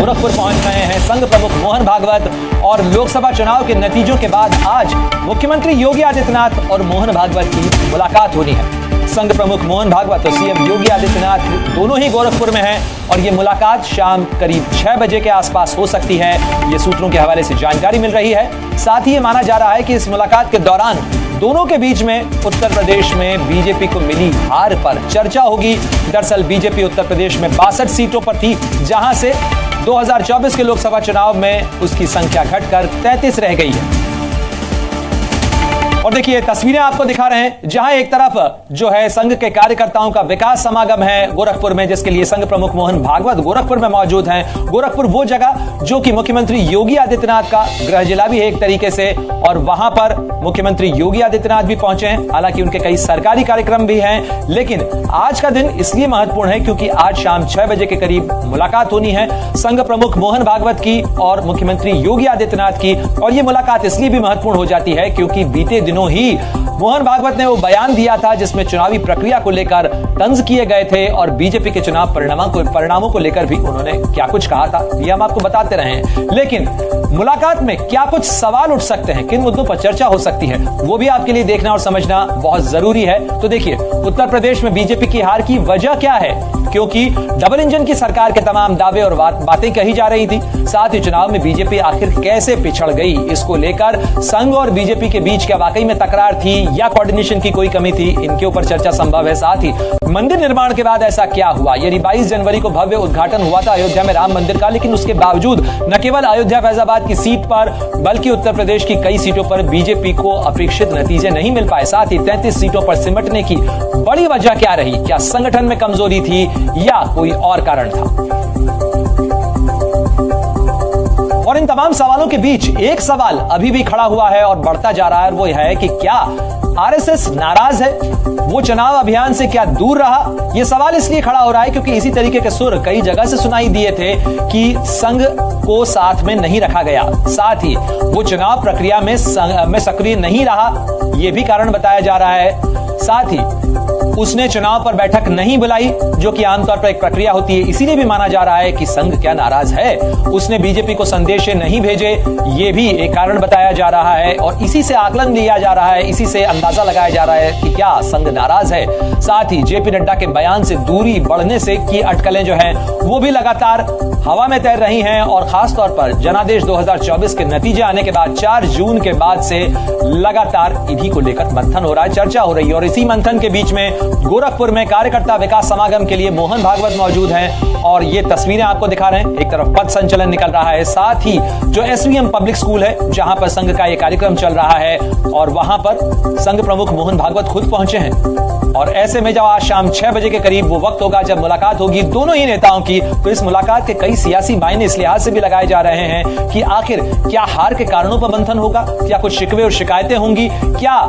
गोरखपुर पहुंच रहे हैं संघ प्रमुख मोहन भागवत और लोकसभा चुनाव के नतीजों के बाद आज मुख्यमंत्री योगी आदित्यनाथ और मोहन भागवत की मुलाकात होनी है। संघ प्रमुख मोहन भागवत और सीएम योगी आदित्यनाथ दोनों ही गोरखपुर में हैं और ये मुलाकात शाम करीब 6 बजे के आसपास हो सकती है, ये सूत्रों के हवाले से जानकारी मिल रही है। साथ ही ये माना जा रहा है कि इस मुलाकात के दौरान दोनों के बीच में उत्तर प्रदेश में बीजेपी को मिली हार पर चर्चा होगी। दरअसल बीजेपी उत्तर प्रदेश में 62 सीटों पर थी, जहां से 2024 के लोकसभा चुनाव में उसकी संख्या घटकर 33 रह गई है। और देखिए तस्वीरें आपको दिखा रहे हैं, जहां एक तरफ जो है संघ के कार्यकर्ताओं का विकास समागम है गोरखपुर में, जिसके लिए संघ प्रमुख मोहन भागवत गोरखपुर में मौजूद हैं। गोरखपुर वो जगह जो कि मुख्यमंत्री योगी आदित्यनाथ का गृह जिला भी है एक तरीके से, और वहां पर मुख्यमंत्री योगी आदित्यनाथ भी पहुंचे हैं। हालांकि उनके कई सरकारी कार्यक्रम भी हैं, लेकिन आज का दिन इसलिए महत्वपूर्ण है क्योंकि आज शाम 6 बजे के करीब मुलाकात होनी है संघ प्रमुख मोहन भागवत की और मुख्यमंत्री योगी आदित्यनाथ की। और ये मुलाकात इसलिए भी महत्वपूर्ण हो जाती है क्योंकि बीते दिनों ही मोहन भागवत ने वो बयान दिया था जिसमें चुनावी प्रक्रिया को लेकर तंज किए गए थे और बीजेपी के चुनाव परिणामों को लेकर भी उन्होंने क्या कुछ कहा था, ये हम आपको बताते रहे हैं। लेकिन मुलाकात में क्या कुछ सवाल उठ सकते हैं, किन मुद्दों पर चर्चा हो सकती है, वो भी आपके लिए देखना और समझना बहुत जरूरी है। तो देखिए उत्तर प्रदेश में बीजेपी की हार की वजह क्या है, क्योंकि डबल इंजन की सरकार के तमाम दावे और बातें कही जा रही थी। साथ ही चुनाव में बीजेपी आखिर कैसे पिछड़ गई, इसको लेकर संघ और बीजेपी के बीच क्या वाकई में तकरार थी या कोऑर्डिनेशन की कोई कमी थी, इनके ऊपर चर्चा संभव है। साथ ही मंदिर निर्माण के बाद ऐसा क्या हुआ, यानी 22 जनवरी को भव्य उद्घाटन हुआ था अयोध्या में राम मंदिर का, लेकिन उसके बावजूद न केवल अयोध्या फैजाबाद की सीट पर बल्कि उत्तर प्रदेश की कई सीटों पर बीजेपी को अपेक्षित नतीजे नहीं मिल पाए। साथ ही 33 सीटों पर सिमटने की बड़ी वजह क्या रही, क्या संगठन में कमजोरी थी या कोई और कारण था। और इन तमाम सवालों के बीच एक सवाल अभी भी खड़ा हुआ है और बढ़ता जा रहा है, वो यह है कि क्या आरएसएस नाराज है, वो चुनाव अभियान से क्या दूर रहा। यह सवाल इसलिए खड़ा हो रहा है क्योंकि इसी तरीके के सुर कई जगह से सुनाई दिए थे कि संघ को साथ में नहीं रखा गया, साथ ही वो चुनाव प्रक्रिया में सक्रिय नहीं रहा, यह भी कारण बताया जा रहा है। साथ ही उसने चुनाव पर बैठक नहीं बुलाई, जो कि आमतौर पर एक प्रक्रिया होती है, इसीलिए भी माना जा रहा है कि संघ क्या नाराज है। उसने बीजेपी को संदेश नहीं भेजे, ये भी एक कारण बताया जा रहा है और इसी से आकलन लिया जा रहा है, इसी से अंदाजा लगाया जा रहा है कि क्या संघ नाराज है। साथ ही जेपी नड्डा के बयान से दूरी बढ़ने से की अटकलें जो हैं वो भी लगातार हवा में तैर रही हैं और खासतौर पर जनादेश 2024 के नतीजे आने के बाद 4 जून के बाद से लगातार इन्हीं को लेकर मंथन हो रहा है, चर्चा हो रही है। और इसी मंथन के बीच में गोरखपुर में कार्यकर्ता विकास समागम के लिए मोहन भागवत मौजूद हैं और ये तस्वीरें आपको दिखा रहे हैं। एक तरफ पथ संचलन निकल रहा है, साथ ही जो एसवीएम पब्लिक स्कूल है जहां पर संघ का ये कार्यक्रम चल रहा है और वहां पर संघ प्रमुख मोहन भागवत खुद पहुंचे हैं। और ऐसे में जब आज शाम 6 बजे के करीब वो वक्त होगा जब मुलाकात होगी दोनों ही नेताओं की, तो इस मुलाकात के कई सियासी मायने इस लिहाज से भी लगाए जा रहे हैं कि आखिर क्या हार के कारणों पर मंथन होगा, क्या कुछ शिकवे और शिकायतें होंगी, क्या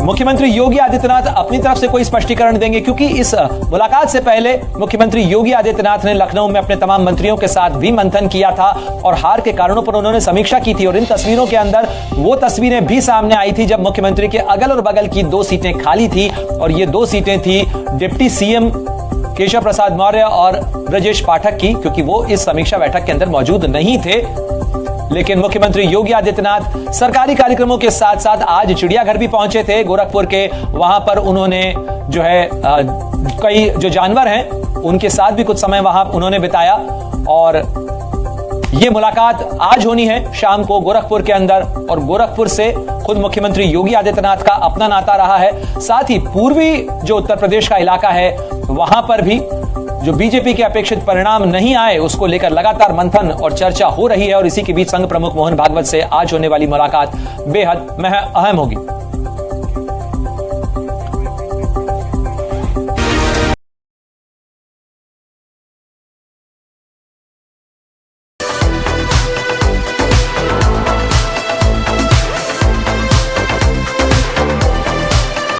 मुख्यमंत्री योगी आदित्यनाथ अपनी तरफ से कोई स्पष्टीकरण देंगे, क्योंकि इस मुलाकात से पहले मुख्यमंत्री योगी आदित्यनाथ ने लखनऊ में अपने तमाम मंत्रियों के साथ भी मंथन किया था और हार के कारणों पर उन्होंने समीक्षा की थी। और इन तस्वीरों के अंदर वो तस्वीरें भी सामने आई थी जब मुख्यमंत्री के अगल और बगल की 2 सीटें खाली थी और ये 2 सीटें थी डिप्टी सीएम केशव प्रसाद मौर्य और ब्रजेश पाठक की, क्योंकि वो इस समीक्षा बैठक के अंदर मौजूद नहीं थे। लेकिन मुख्यमंत्री योगी आदित्यनाथ सरकारी कार्यक्रमों के साथ साथ आज चिड़ियाघर भी पहुंचे थे गोरखपुर के। वहां पर उन्होंने जो है कई जो जानवर हैं उनके साथ भी कुछ समय वहां उन्होंने बिताया और ये मुलाकात आज होनी है शाम को गोरखपुर के अंदर। और गोरखपुर से खुद मुख्यमंत्री योगी आदित्यनाथ का अपना नाता रहा है। साथ ही पूर्वी जो उत्तर प्रदेश का इलाका है वहां पर भी जो बीजेपी के अपेक्षित परिणाम नहीं आए उसको लेकर लगातार मंथन और चर्चा हो रही है और इसी के बीच संघ प्रमुख मोहन भागवत से आज होने वाली मुलाकात बेहद अहम होगी।